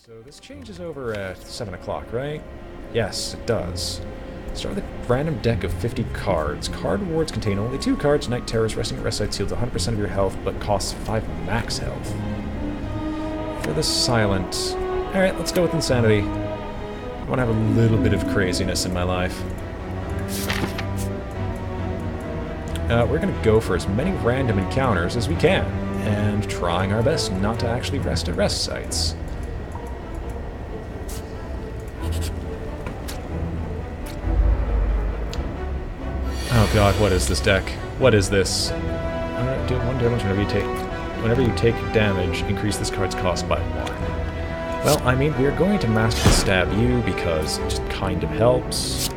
So this changes over at 7 o'clock, right? Yes, it does. Start with a random deck of 50 cards. Card rewards contain only 2 cards. Night Terrors, resting at rest site heals 100% of your health, but costs 5 max health. For the Silent... Alright, let's go with Insanity. I want to have a little bit of craziness in my life. We're going to go for as many random encounters as we can, and trying our best not to actually rest at rest sites. Oh god, what is this deck? What is this? Deal 1 damage whenever you take damage, increase this card's cost by 1. Well, I mean, we're going to Masterful Stab you because it just kind of helps.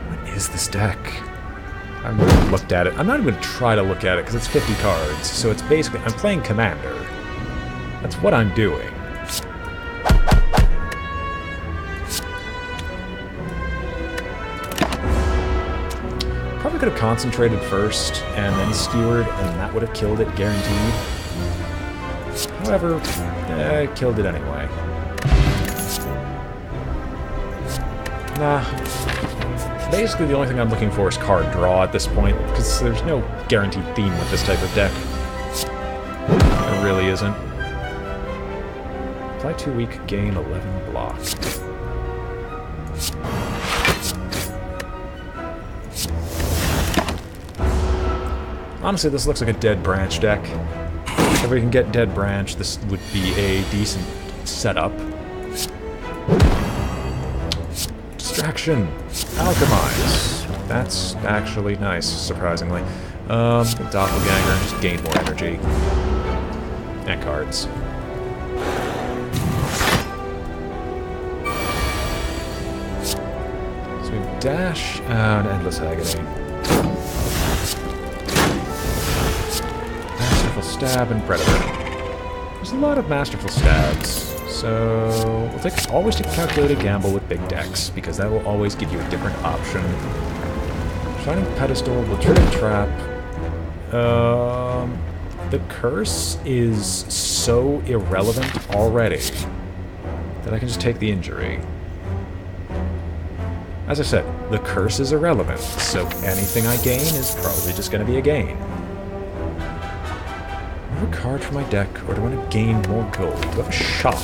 What is this deck? I haven't even looked at it. I'm not even going to try to look at it because it's 50 cards, so it's basically... I'm playing Commander. That's what I'm doing. Probably could have concentrated first and then skewered, and that would have killed it, guaranteed. However, I killed it anyway. Nah. Basically, the only thing I'm looking for is card draw at this point, because there's no guaranteed theme with this type of deck. There really isn't. Apply 2 weak, gain 11 block. Honestly, this looks like a Dead Branch deck. If we can get Dead Branch, this would be a decent setup. Distraction! Alchemize! That's actually nice, surprisingly. Doppelganger, just gain more energy. And cards. So we have Dash and Endless Agony. Stab and Predator. There's a lot of Masterful Stabs, so we'll always take a calculated gamble with big decks, because that will always give you a different option. Shining Pedestal will trigger trap. The Curse is so irrelevant already that I can just take the injury. As I said, the Curse is irrelevant, so anything I gain is probably just going to be a gain. A card for my deck, or do I want to gain more gold? Do I have a shop?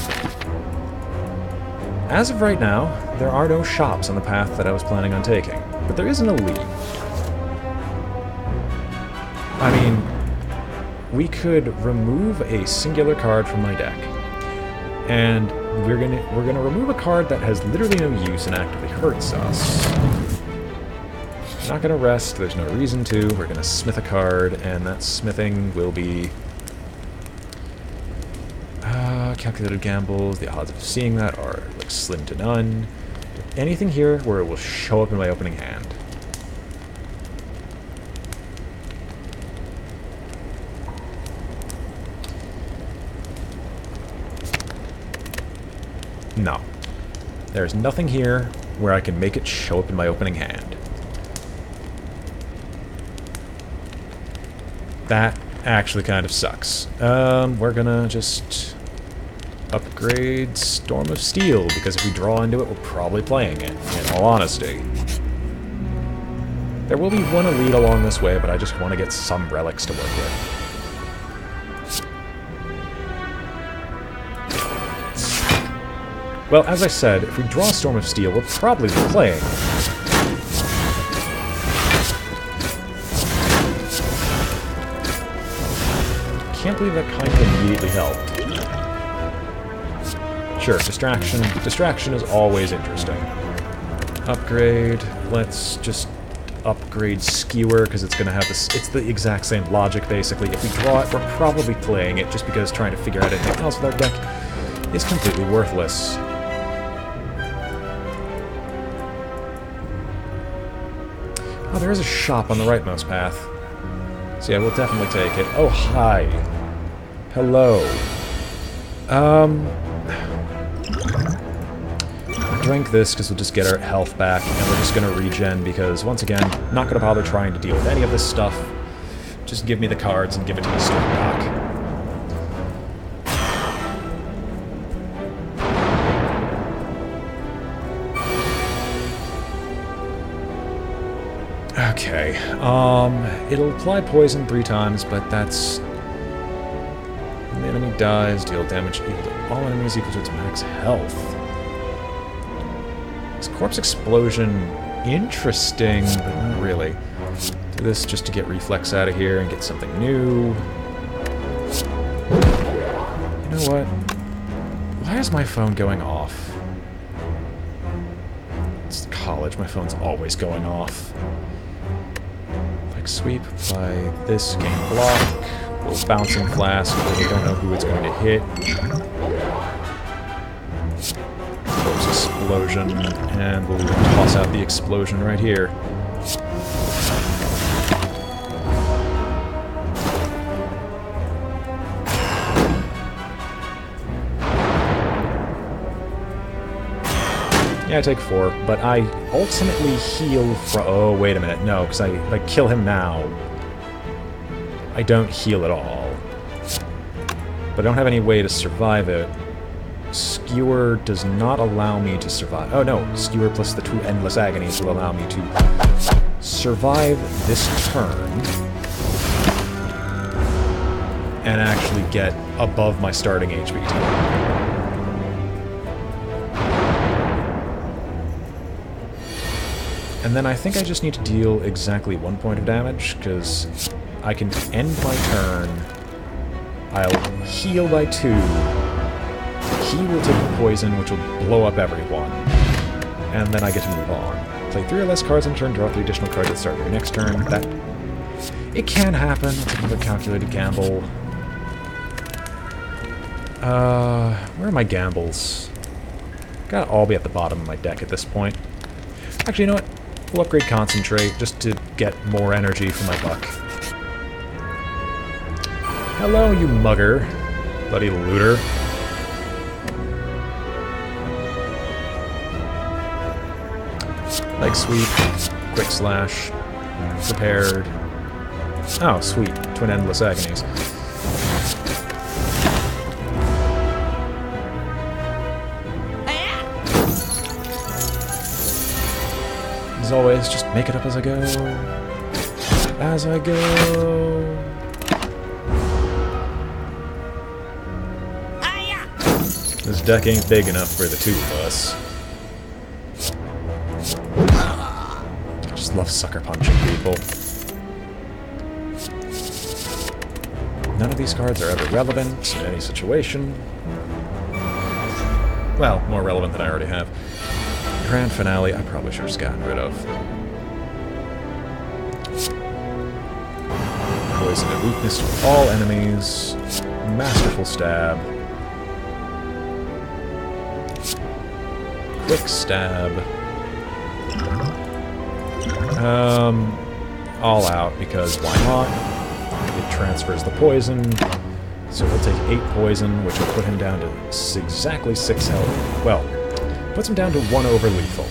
As of right now, there are no shops on the path that I was planning on taking, but there is an elite. I mean, we could remove a singular card from my deck, and we're gonna remove a card that has literally no use and actively hurts us. Not gonna rest, there's no reason to. We're gonna smith a card, and that smithing will be calculated gambles. The odds of seeing that are like slim to none. Anything here where it will show up in my opening hand. No. There's nothing here where I can make it show up in my opening hand. That actually kind of sucks. We're gonna just upgrade Storm of Steel, because if we draw into it, we're probably playing it, in all honesty. There will be one elite along this way, but I just want to get some relics to work with. Well, as I said, if we draw Storm of Steel, we'll probably be playing. Can't believe that kind of immediately helped. Sure, distraction. Distraction is always interesting. Upgrade. Let's just upgrade Skewer, because it's going to have this... It's the exact same logic, basically. If we draw it, we're probably playing it, just because trying to figure out anything else with our deck is completely worthless. Oh, there is a shop on the rightmost path. So yeah, we'll definitely take it. Oh, hi. Hello. Drink this because we'll just get our health back, and we're just going to regen because, once again, not going to bother trying to deal with any of this stuff. Just give me the cards and give it to the Storm Doc. Okay, it'll apply poison 3 times, but that's... When the enemy dies, deal damage equal to all enemies equal to its max health. This corpse explosion, interesting, but not really. Do this just to get reflex out of here and get something new. You know what? Why is my phone going off? It's college, my phone's always going off. Sweep by this, gain block, little bouncing flask, we don't know who it's going to hit. Corpse explosion, and we'll toss out the explosion right here. Yeah, I take 4, but I ultimately heal from... Oh, wait a minute. No, because if I kill him now, I don't heal at all. But I don't have any way to survive it. Skewer does not allow me to survive. Oh, no. Skewer plus the 2 endless agonies will allow me to survive this turn and actually get above my starting HP total. And then I think I just need to deal exactly 1 point of damage, because I can end my turn, I'll heal by 2, he will take the poison, which will blow up everyone, and then I get to move on. Play 3 or less cards in turn, draw 3 additional cards at the start of your next turn. That... It can happen. It's another calculated gamble. Where are my gambles? Gotta all be at the bottom of my deck at this point. Actually, you know what? We'll upgrade Concentrate, just to get more energy for my buck. Hello, you mugger. Bloody looter. Leg sweep, quick slash, prepared. Oh, sweet. Twin endless agonies. As always, just make it up as I go. As I go. This deck ain't big enough for the 2 of us. I just love sucker punching people. None of these cards are ever relevant in any situation. Well, more relevant than I already have. Grand Finale, I probably should have just gotten rid of. Poison and weakness to all enemies. Masterful Stab. Quick Stab. All out, because why not? It transfers the poison. So he'll take 8 poison, which will put him down to exactly 6 health. Well, puts him down to 1 over lethal.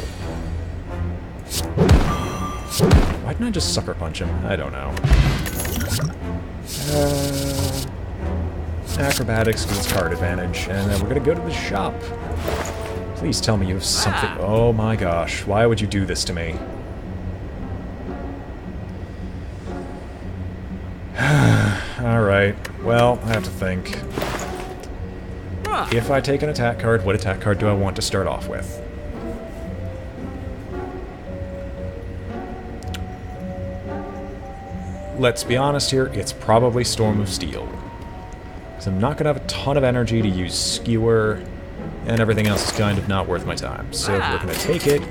Why didn't I just sucker punch him? I don't know. Acrobatics gives card advantage, and then we're gonna go to the shop. Please tell me you have something... Oh my gosh, why would you do this to me? Alright, well, I have to think. If I take an attack card, what attack card do I want to start off with? Let's be honest here, it's probably Storm of Steel. Because I'm not going to have a ton of energy to use Skewer, and everything else is kind of not worth my time. So if we're going to take it,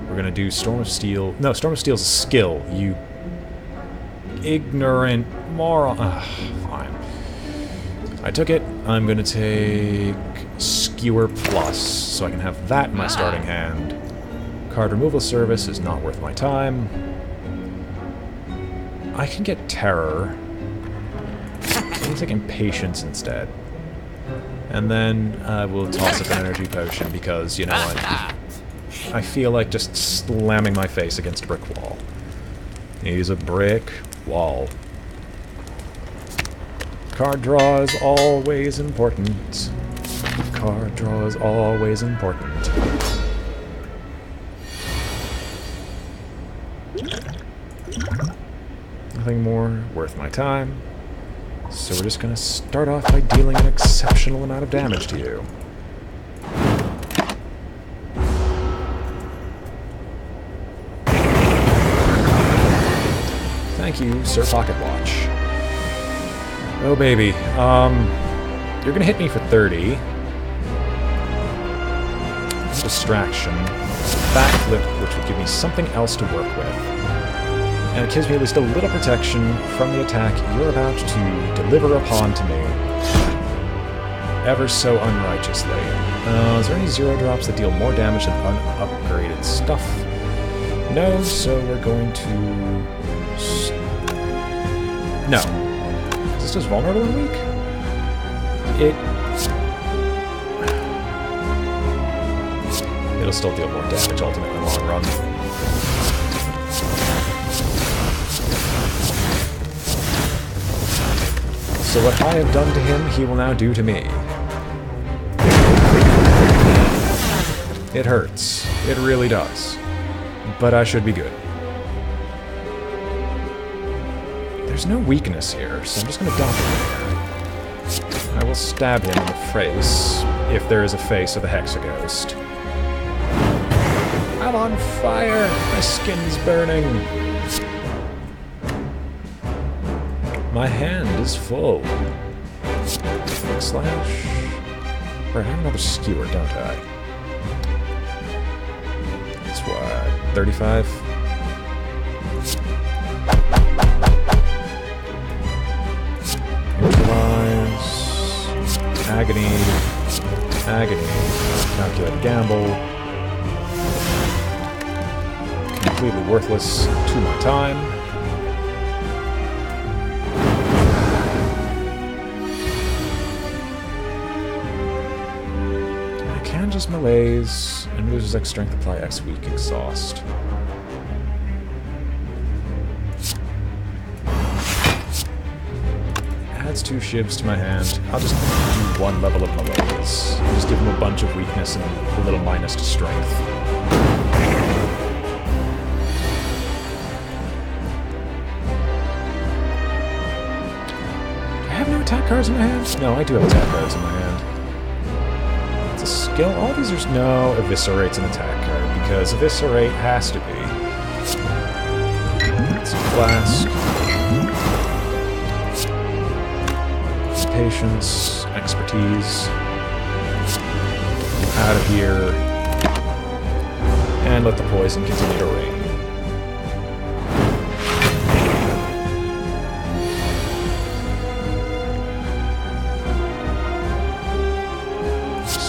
we're going to do Storm of Steel. No, Storm of Steel's a skill, you ignorant moron. Fine. I took it. I'm going to take Skewer Plus, so I can have that in my starting hand. Card removal service is not worth my time. I can get Terror. I'm taking Patience instead. And then I will toss up an energy potion because, you know what, I feel like just slamming my face against a brick wall. Use a brick wall. Card draw is always important. Card draw is always important. Nothing more worth my time. So we're just gonna start off by dealing an exceptional amount of damage to you. Thank you, Sir Pocket Watch. Oh baby, you're gonna hit me for 30. Distraction. Backflip, which would give me something else to work with. And it gives me at least a little protection from the attack you're about to deliver upon to me. Ever so unrighteously. Is there any zero drops that deal more damage than unupgraded stuff? No, so we're going to... No. Is this just vulnerable and weak? It'll still deal more damage ultimately in the long run. So what I have done to him, he will now do to me. It hurts. It really does. But I should be good. There's no weakness here, so I'm just going to dump him here. I will stab him in the face, if there is a face of a Hexaghost. I'm on fire! My skin's burning! My hand is full. Quick slash. Right, I have another skewer, don't I? That's what, 35? Neutralize. Agony. Agony. Calculate gamble. Completely worthless to my time. I can just malaise and loses X strength, apply X weak, exhaust. Adds 2 shivs to my hand. I'll just do 1 level of malaise. I'll just give him a bunch of weakness and a little minus to strength. Attack cards in my hand? No, I do have attack cards in my hand. It's a skill. All these are... No, Eviscerate's an attack card, because Eviscerate has to be. It's a Flask. Patience. Expertise. Out of here. And let the poison continue to rain.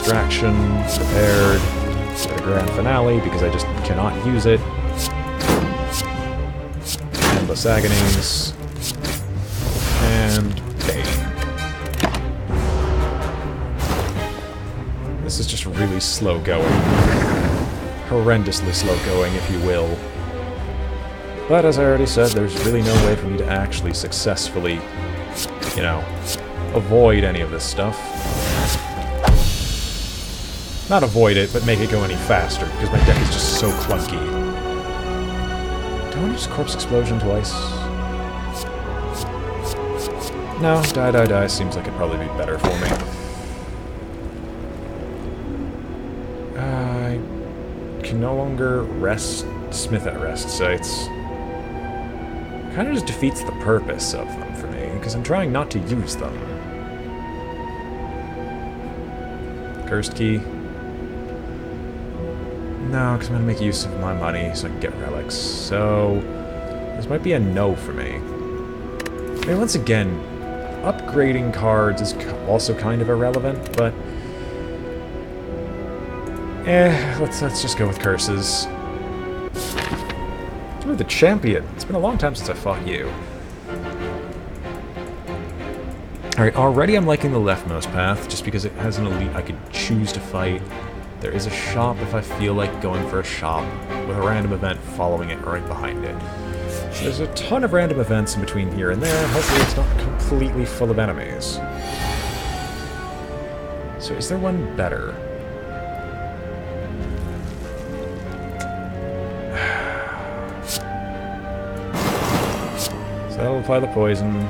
Distraction, prepared, for the grand finale, because I just cannot use it. Endless agonies. And Bane. This is just really slow going. Horrendously slow going, if you will. But as I already said, there's really no way for me to actually successfully, you know, avoid any of this stuff. Not avoid it, but make it go any faster, because my deck is just so clunky. Do I want to use Corpse Explosion twice? No, die seems like it'd probably be better for me. I can no longer rest Smith at rest sites. Kind of just defeats the purpose of them for me, because I'm trying not to use them. Cursed Key. No, because I'm going to make use of my money so I can get relics. So, this might be a no for me. I mean, once again, upgrading cards is also kind of irrelevant, but... let's just go with curses. You're the champion. It's been a long time since I fought you. Alright, already I'm liking the leftmost path, just because it has an elite I could choose to fight. There is a shop if I feel like going for a shop, with a random event following it right behind it. So there's a ton of random events in between here and there. Hopefully it's not completely full of enemies. So is there one better? So that'll apply the poison.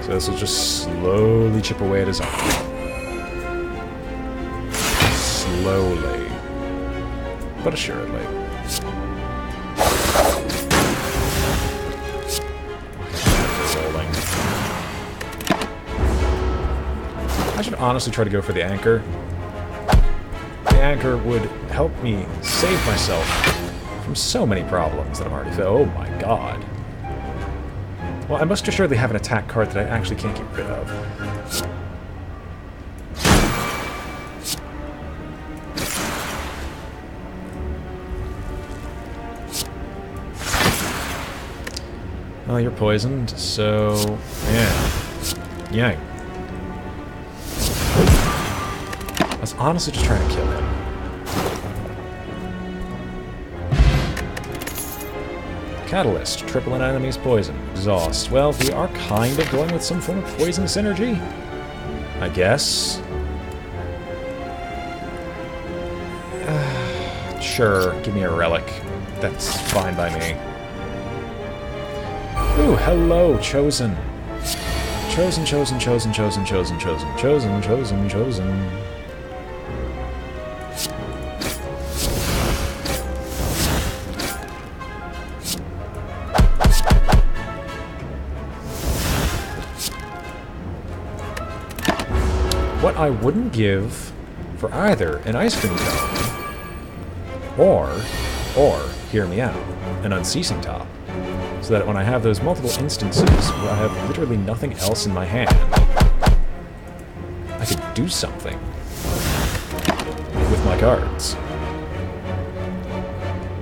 So this will just slowly chip away at his arm. Slowly. But assuredly. Rolling. I should honestly try to go for the anchor. The anchor would help me save myself from so many problems that I'm already facing. Oh my god. Well, I must assuredly have an attack card that I actually can't get rid of. Well, you're poisoned, so... yeah. Yeah. I was honestly just trying to kill him. Catalyst. Triple an enemy's poison. Exhaust. Well, we are kind of going with some form of poison synergy. I guess. Sure, give me a relic. That's fine by me. Ooh, hello, Chosen. Chosen, chosen, chosen, chosen, chosen, chosen, chosen, chosen, chosen. What I wouldn't give for either an ice cream cone or, hear me out, an unceasing top. So that when I have those multiple instances where I have literally nothing else in my hand, I could do something with my cards.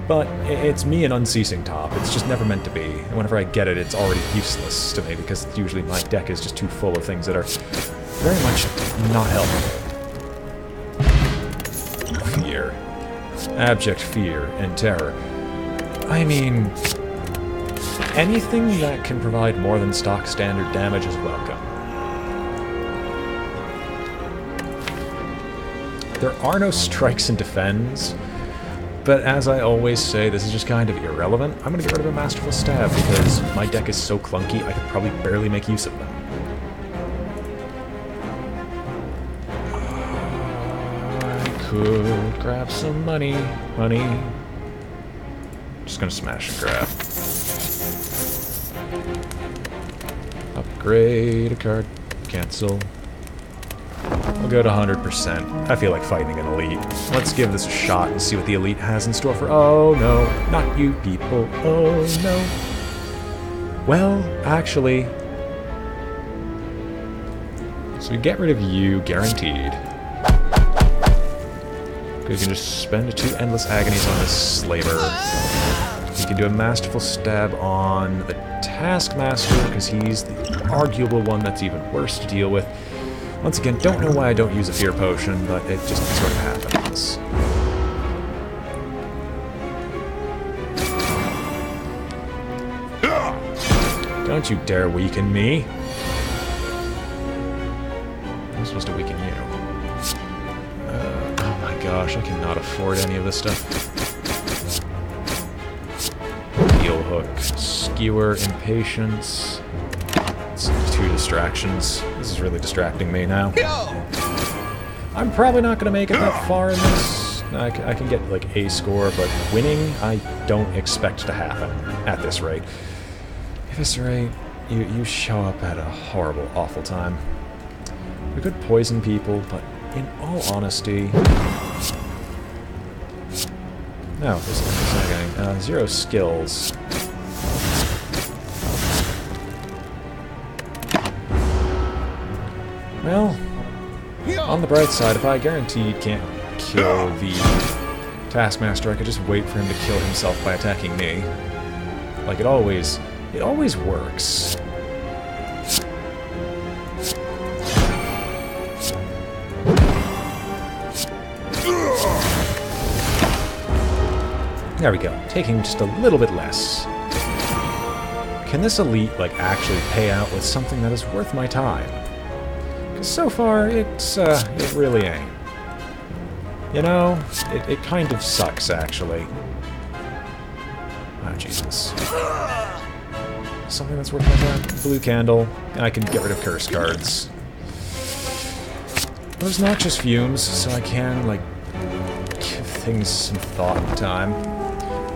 But it's me an unceasing top. It's just never meant to be. And whenever I get it, it's already useless to me because usually my deck is just too full of things that are very much not helpful. Fear. Abject fear and terror. I mean, anything that can provide more than stock standard damage is welcome. There are no strikes and defends, but as I always say, this is just kind of irrelevant. I'm going to get rid of a Masterful Stab because my deck is so clunky I could probably barely make use of them. Could grab some money. Just gonna smash and grab. Upgrade a card. Cancel. I'll go to 100%. I feel like fighting an elite. Let's give this a shot and see what the elite has in store for... oh no, not you people. Oh no. Well, actually... so we get rid of you, guaranteed. You can just spend 2 endless agonies on this slaver. You can do a Masterful Stab on the Taskmaster, because he's the arguable one that's even worse to deal with. Once again, don't know why I don't use a Fear Potion, but it just sort of happens. Don't you dare weaken me. I'm supposed to weaken you. Gosh, I cannot afford any of this stuff. Heel Hook, Skewer, Impatience. It's 2 distractions. This is really distracting me now. I'm probably not going to make it that far in this. I can get, like, a score, but winning, I don't expect to happen at this rate. Eviscerate, you show up at a horrible, awful time. We could poison people, but in all honesty... no, this is not getting 0 skills. Well, on the bright side, if I guaranteed can't kill the Taskmaster, I could just wait for him to kill himself by attacking me. Like, it always works. There we go. Taking just a little bit less. Can this elite, like, actually pay out with something that is worth my time? Because so far, it really ain't. You know, it kind of sucks, actually. Oh, Jesus. Something that's worth my time? Blue candle. I can get rid of curse cards. Those noxious fumes, so I can, like, give things some thought and time.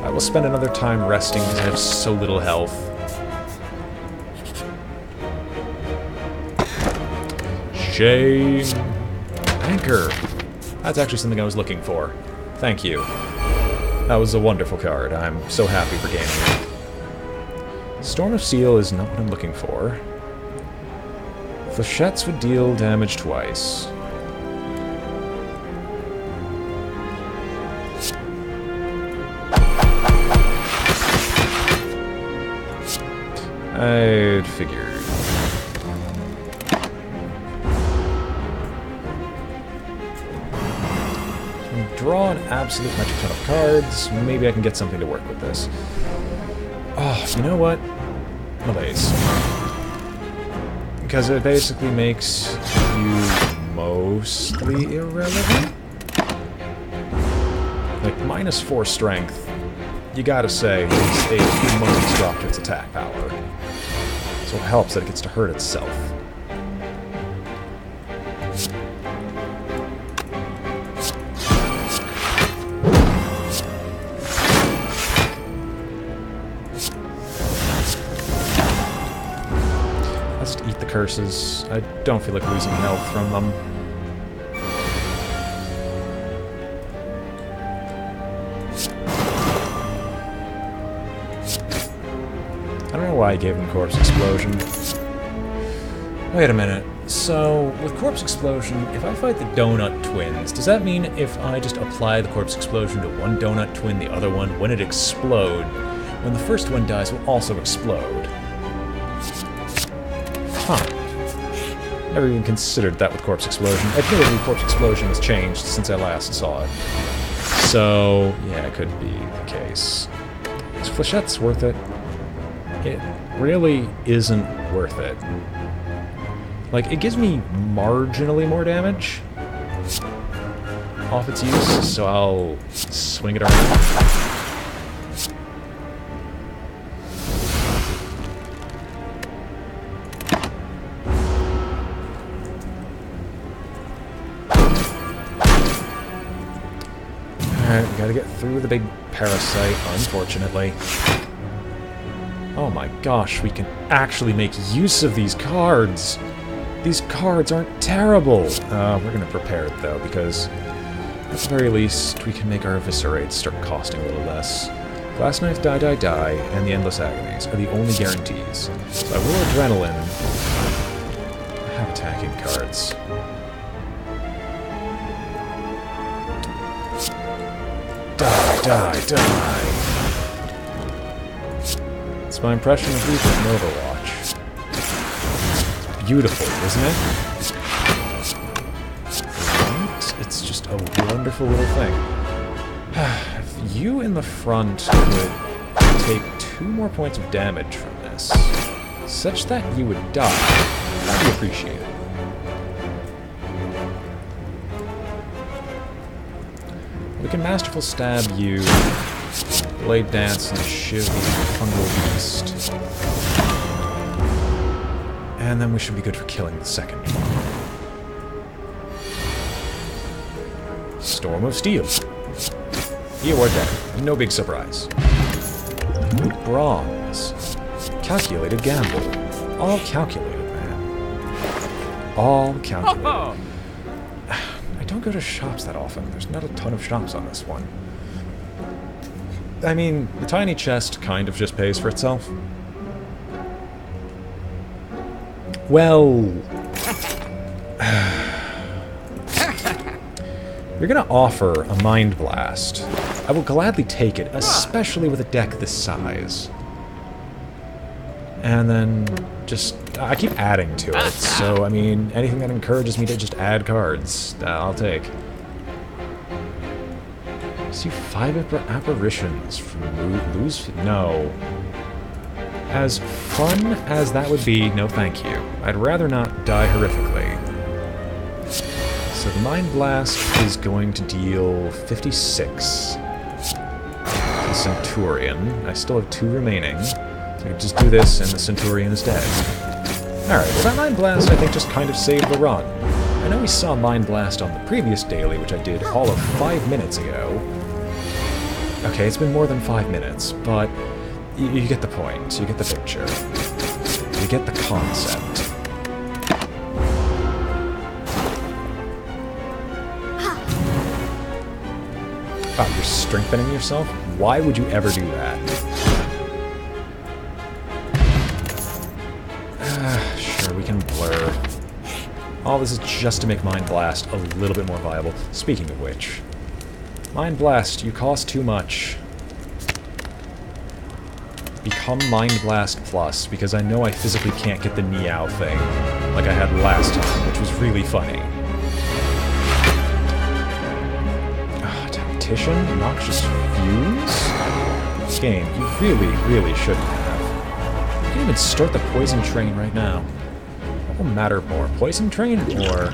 I will spend another time resting because I have so little health. Shame. Anchor. That's actually something I was looking for. Thank you. That was a wonderful card. I'm so happy for gaining it. Storm of Steel is not what I'm looking for. Flechettes would deal damage twice. I'd figured. Draw an absolute metric ton of cards. Maybe I can get something to work with this. Oh, you know what? Malaise. Because it basically makes you mostly irrelevant. Like, -4 strength, you gotta say, is a humongous drop to its attack power. So it helps that it gets to hurt itself. Let's eat the curses. I don't feel like losing health from them. I don't know why I gave him Corpse Explosion. Wait a minute. So, with Corpse Explosion, if I fight the Donut Twins, does that mean if I just apply the Corpse Explosion to one Donut Twin, the other one, when it explodes, when the first one dies, will also explode? Huh. Never even considered that with Corpse Explosion. Admittedly, Corpse Explosion has changed since I last saw it. So, yeah, it could be the case. Is Flechette's worth it? It really isn't worth it. Like, it gives me marginally more damage off its use, so I'll swing it around. Alright, we gotta get through the big parasite, unfortunately. Oh my gosh, we can actually make use of these cards! These cards aren't terrible! We're gonna prepare it though, because at the very least, we can make our eviscerates start costing a little less. Glass Knife, Die, Die, Die, and the Endless Agonies are the only guarantees. So I will Adrenaline. I have attacking cards. Die, die, die! It's my impression of Reaper in Overwatch. It's beautiful, isn't it? Right? It's just a wonderful little thing. If you in the front could take 2 more points of damage from this, such that you would die, that'd be appreciated. We can Masterful Stab you, Blade Dance, and Shiv the Fungal Beast. And then we should be good for killing the second one. Storm of Steel. You are dead. No big surprise. Bronze. Calculated gamble. All calculated, man. All calculated. I don't go to shops that often. There's not a ton of shops on this one. I mean, the tiny chest kind of just pays for itself. Well... You're gonna offer a Mind Blast. I will gladly take it, especially with a deck this size. And then just... I keep adding to it, so, I mean, anything that encourages me to just add cards, I'll take. See 5 apparitions from lose. No. As fun as that would be, no thank you. I'd rather not die horrifically. So the Mind Blast is going to deal 56. The Centurion. I still have 2 remaining. So I can just do this and the Centurion is dead. Alright, well that Mind Blast I think just kind of saved the run. I know we saw Mind Blast on the previous daily, which I did all of 5 minutes ago. Okay, it's been more than 5 minutes, but you get the point. You get the picture. You get the concept. Oh, you're strengthening yourself? Why would you ever do that? Sure, we can blur. All this is just to make Mind Blast a little bit more viable. Speaking of which, Mind Blast, you cost too much. Become Mind Blast Plus, because I know I physically can't get the Meow thing like I had last time, which was really funny. Tactician? Noxious Fuse? This game, you really, really shouldn't have. You can even start the Poison Train right now. What will matter more, Poison Train or...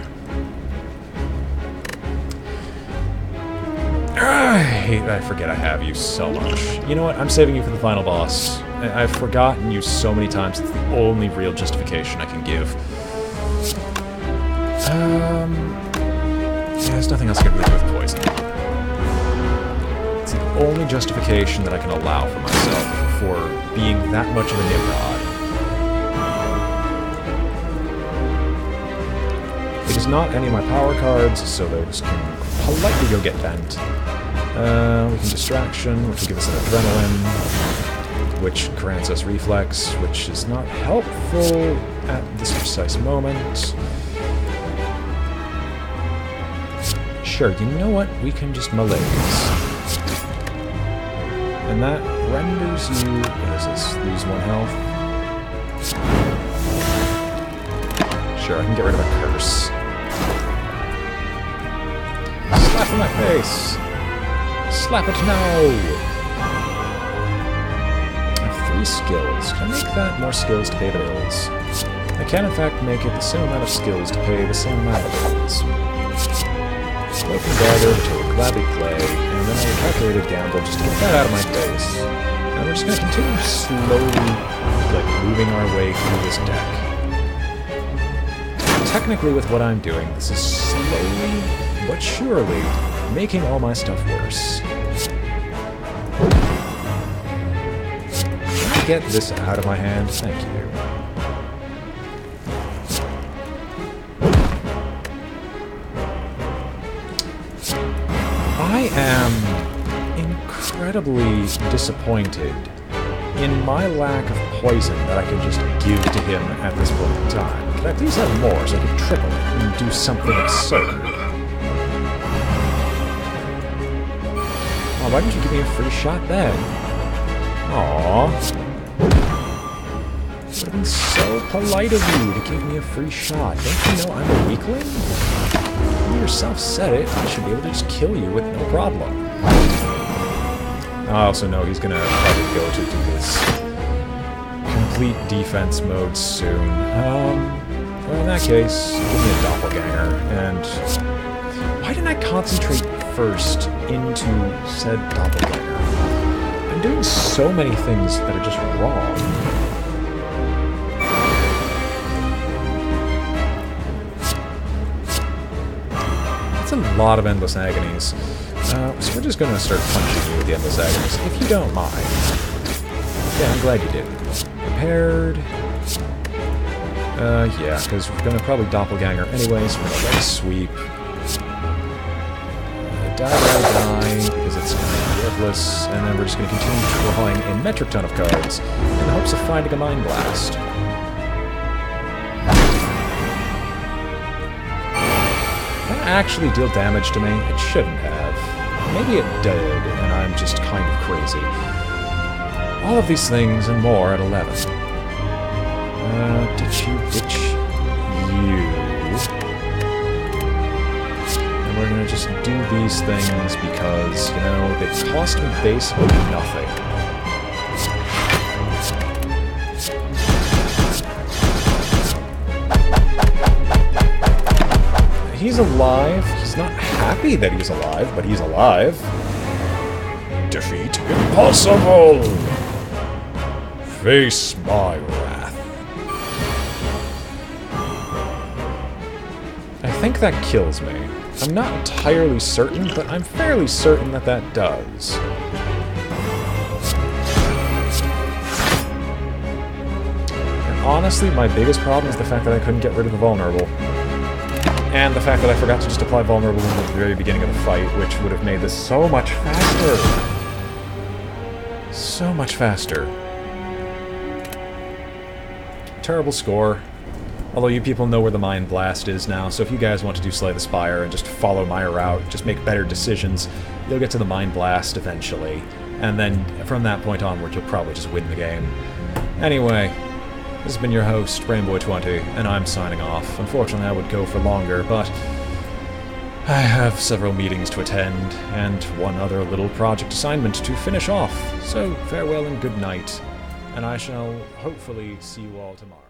I forget I have you so much. You know what? I'm saving you for the final boss. I've forgotten you so many times. It's the only real justification I can give. Yeah, there's nothing else I can really do with poison. It's the only justification that I can allow for myself for being that much of a Nimrod. It is not any of my power cards, so those can politely go get bent. We can Distraction, which will give us an Adrenaline, which grants us Reflex, which is not helpful at this precise moment. Sure, you know what? We can just Malaise. And that renders you... What is this? Lose 1 health? Sure, I can get rid of a Curse. Slap in my face! Slap it now! I have 3 skills. Can I make that more skills to pay the bills? I can in fact make it the same amount of skills to pay the same amount of bills. Spoken Dagger, which I will gladly play, and then I will Calculated Gamble just to get that out of my face. And we're just going to continue slowly, like, moving our way through this deck. Technically, with what I'm doing, this is slowly, but surely, making all my stuff worse. Can I get this out of my hand? Thank you. I am incredibly disappointed in my lack of poison that I can just give to him at this point in time. Can I please have more so I can triple it and do something absurd? Why didn't you give me a free shot then? Aww. It would have been so polite of you to give me a free shot. Don't you know I'm a weakling? You yourself said it. I should be able to just kill you with no problem. I also know he's gonna probably go to do his complete defense mode soon. Well, in that case, give me a doppelganger, and... Why didn't I concentrate first into said doppelganger? I'm doing so many things that are just wrong. That's a lot of Endless Agonies. So we're just going to start punching you with the Endless Agonies, if you don't mind. Yeah, I'm glad you did. Prepared. Yeah, because we're going to probably doppelganger anyway, so we're going to let it sweep. Die, because it's kind of worthless, and then we're just going to continue drawing a metric ton of cards in the hopes of finding a Mind Blast. Did that actually deal damage to me? It shouldn't have. Maybe it did, and I'm just kind of crazy. All of these things and more at 11. Ditch you. And we're gonna just do these things because, you know, they cost me basically nothing. He's alive. He's not happy that he's alive, but he's alive. Defeat impossible! Face my wrath. I think that kills me. I'm not entirely certain, but I'm fairly certain that that does. And honestly, my biggest problem is the fact that I couldn't get rid of the vulnerable. And the fact that I forgot to just apply vulnerable at the very beginning of the fight, which would have made this so much faster. So much faster. Terrible score. Although you people know where the Mind Blast is now, so if you guys want to do Slay the Spire and just follow my route, just make better decisions, you'll get to the Mind Blast eventually. And then, from that point onward, you'll probably just win the game. Anyway, this has been your host, BrainBoy20, and I'm signing off. Unfortunately, I would go for longer, but I have several meetings to attend, and one other little project assignment to finish off. So, farewell and good night, and I shall hopefully see you all tomorrow.